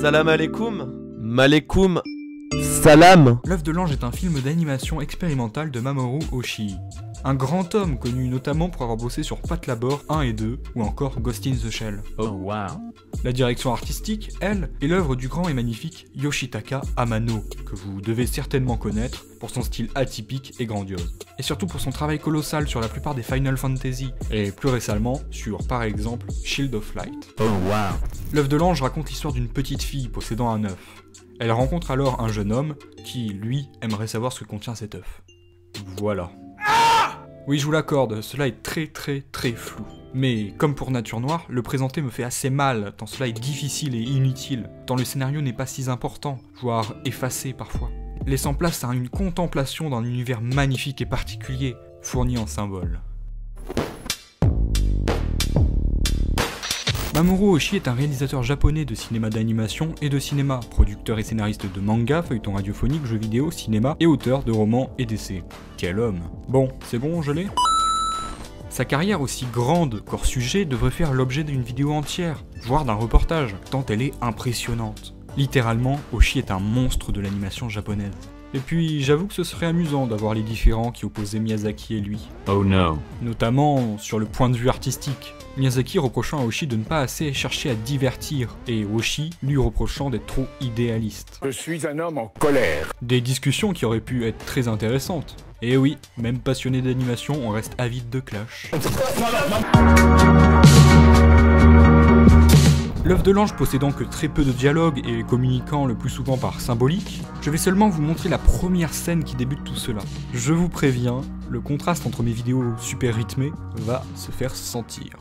Salam alaikum. Malekoum. Salam. L'œuf de l'ange est un film d'animation expérimental de Mamoru Oshii. Un grand homme connu notamment pour avoir bossé sur Pat Labor 1 et 2 ou encore Ghost in the Shell. Oh wow. La direction artistique, elle, est l'œuvre du grand et magnifique Yoshitaka Amano, que vous devez certainement connaître pour son style atypique et grandiose. Et surtout pour son travail colossal sur la plupart des Final Fantasy, et plus récemment sur par exemple Shield of Light. Oh wow. L'œuf de l'ange raconte l'histoire d'une petite fille possédant un œuf. Elle rencontre alors un jeune homme qui, lui, aimerait savoir ce que contient cet œuf. Voilà. Oui, je vous l'accorde, cela est très flou. Mais comme pour Nature Noire, le présenter me fait assez mal, tant cela est difficile et inutile, tant le scénario n'est pas si important, voire effacé parfois, laissant place à une contemplation d'un univers magnifique et particulier, fourni en symboles. Mamoru Oshii est un réalisateur japonais de cinéma d'animation et de cinéma, producteur et scénariste de manga, feuilletons radiophoniques, jeux vidéo, cinéma et auteur de romans et d'essais. Quel homme! Bon, c'est bon, je l'ai? Sa carrière aussi grande qu'hors sujet devrait faire l'objet d'une vidéo entière, voire d'un reportage, tant elle est impressionnante. Littéralement, Oshii est un monstre de l'animation japonaise. Et puis, j'avoue que ce serait amusant d'avoir les différends qui opposaient Miyazaki et lui. Oh no. Notamment sur le point de vue artistique. Miyazaki reprochant à Oshii de ne pas assez chercher à divertir, et Oshii lui reprochant d'être trop idéaliste. Je suis un homme en colère. Des discussions qui auraient pu être très intéressantes. Et oui, même passionné d'animation, on reste avide de clash. L'œuf de l'ange possédant que très peu de dialogue et communiquant le plus souvent par symbolique, je vais seulement vous montrer la première scène qui débute tout cela. Je vous préviens, le contraste entre mes vidéos super rythmées va se faire sentir.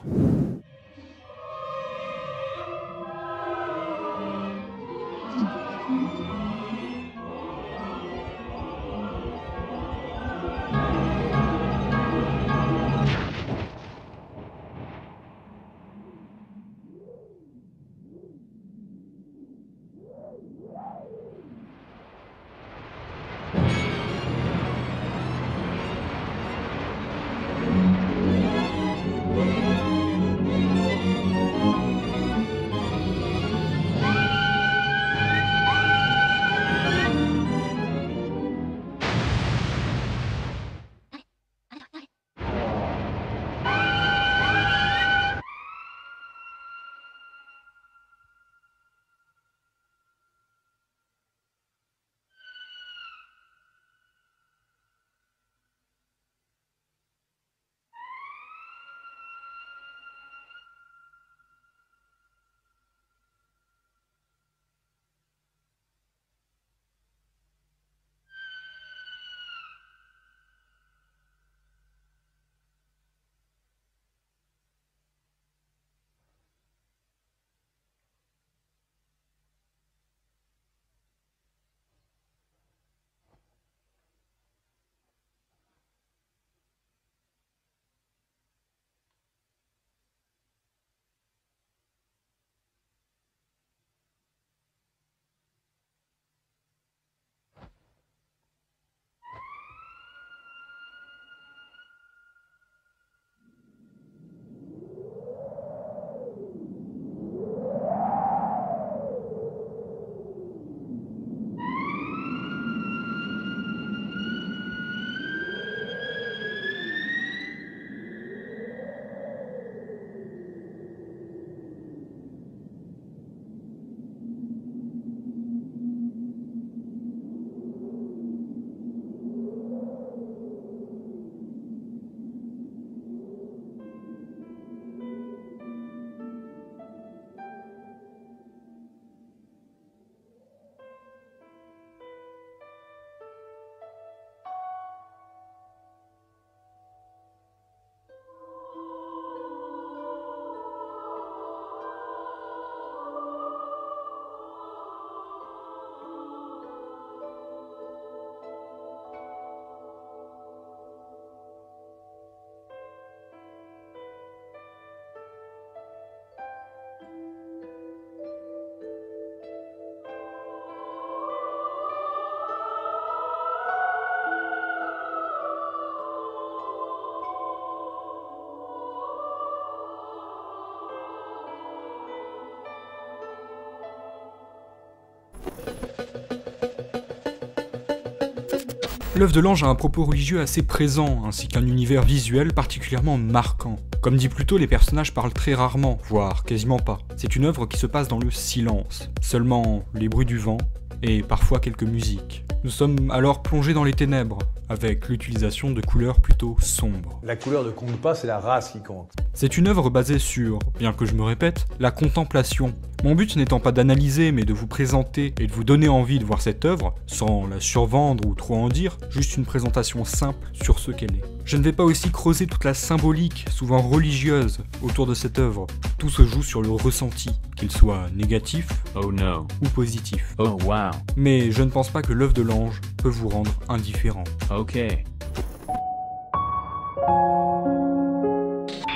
L'œuvre de l'ange a un propos religieux assez présent, ainsi qu'un univers visuel particulièrement marquant. Comme dit plus tôt, les personnages parlent très rarement, voire quasiment pas. C'est une œuvre qui se passe dans le silence, seulement les bruits du vent, et parfois quelques musiques. Nous sommes alors plongés dans les ténèbres, avec l'utilisation de couleurs plutôt sombres. La couleur ne compte pas, c'est la race qui compte. C'est une œuvre basée sur, bien que je me répète, la contemplation. Mon but n'étant pas d'analyser, mais de vous présenter et de vous donner envie de voir cette œuvre, sans la survendre ou trop en dire, juste une présentation simple sur ce qu'elle est. Je ne vais pas aussi creuser toute la symbolique, souvent religieuse, autour de cette œuvre. Tout se joue sur le ressenti, qu'il soit négatif ou positif. Oh wow. Mais je ne pense pas que l'œuvre de l'ange peut vous rendre indifférent. Ok.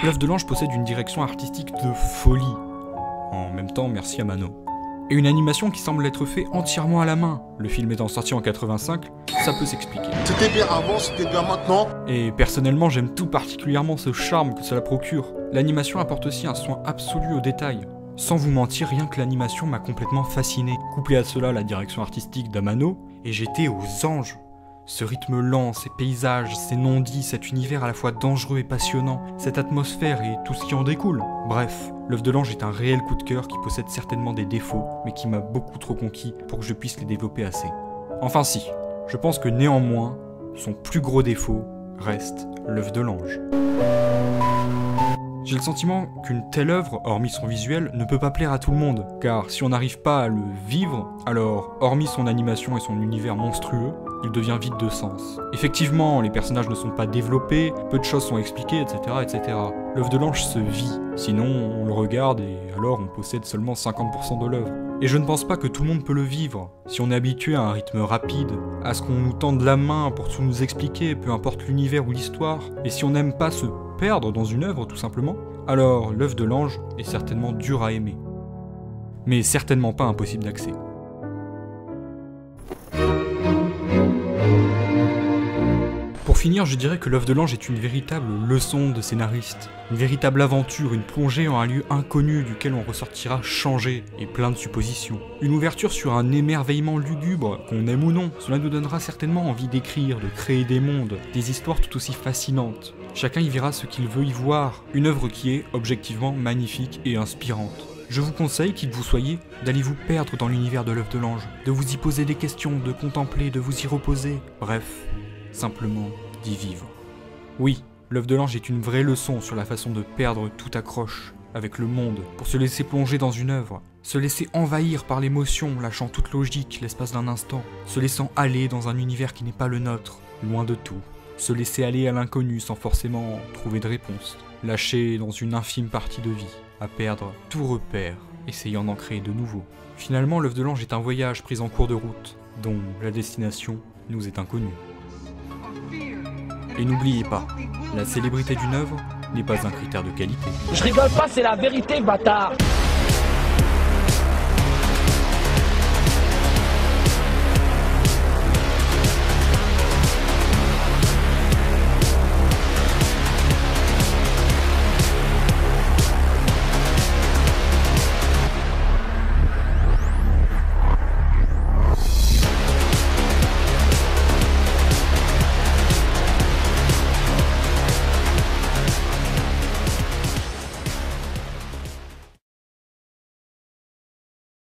L'œuvre de l'ange possède une direction artistique de folie. En même temps, merci à Mano. Et une animation qui semble être faite entièrement à la main. Le film étant sorti en 85, ça peut s'expliquer. C'était bien avant, c'était bien maintenant. Et personnellement, j'aime tout particulièrement ce charme que cela procure. L'animation apporte aussi un soin absolu aux détails. Sans vous mentir, rien que l'animation m'a complètement fasciné. Couplé à cela, la direction artistique d'Amano, et j'étais aux anges. Ce rythme lent, ces paysages, ces non-dits, cet univers à la fois dangereux et passionnant, cette atmosphère et tout ce qui en découle. Bref, l'œuvre de l'ange est un réel coup de cœur qui possède certainement des défauts, mais qui m'a beaucoup trop conquis pour que je puisse les développer assez. Enfin si, je pense que néanmoins, son plus gros défaut reste l'œuvre de l'ange. J'ai le sentiment qu'une telle œuvre, hormis son visuel, ne peut pas plaire à tout le monde, car si on n'arrive pas à le vivre, alors, hormis son animation et son univers monstrueux, il devient vide de sens. Effectivement, les personnages ne sont pas développés, peu de choses sont expliquées, etc. etc. L'œuvre de l'ange se vit, sinon on le regarde et alors on possède seulement 50% de l'œuvre. Et je ne pense pas que tout le monde peut le vivre. Si on est habitué à un rythme rapide, à ce qu'on nous tende la main pour tout nous expliquer, peu importe l'univers ou l'histoire, et si on n'aime pas se perdre dans une œuvre tout simplement, alors l'œuvre de l'ange est certainement dure à aimer. Mais certainement pas impossible d'accès. Pour finir, je dirais que l'œuvre de l'ange est une véritable leçon de scénariste. Une véritable aventure, une plongée en un lieu inconnu duquel on ressortira changé et plein de suppositions. Une ouverture sur un émerveillement lugubre, qu'on aime ou non. Cela nous donnera certainement envie d'écrire, de créer des mondes, des histoires tout aussi fascinantes. Chacun y verra ce qu'il veut y voir. Une œuvre qui est objectivement magnifique et inspirante. Je vous conseille, qui que vous soyez, d'aller vous perdre dans l'univers de l'œuvre de l'ange, de vous y poser des questions, de contempler, de vous y reposer. Bref, simplement d'y vivre. Oui, l'œuvre de l'ange est une vraie leçon sur la façon de perdre toute accroche avec le monde, pour se laisser plonger dans une œuvre, se laisser envahir par l'émotion, lâchant toute logique l'espace d'un instant, se laissant aller dans un univers qui n'est pas le nôtre, loin de tout, se laisser aller à l'inconnu sans forcément trouver de réponse, lâcher dans une infime partie de vie, à perdre tout repère, essayant d'en créer de nouveaux. Finalement, l'œuvre de l'ange est un voyage pris en cours de route, dont la destination nous est inconnue. Et n'oubliez pas, la célébrité d'une œuvre n'est pas un critère de qualité. Je rigole pas, c'est la vérité, bâtard!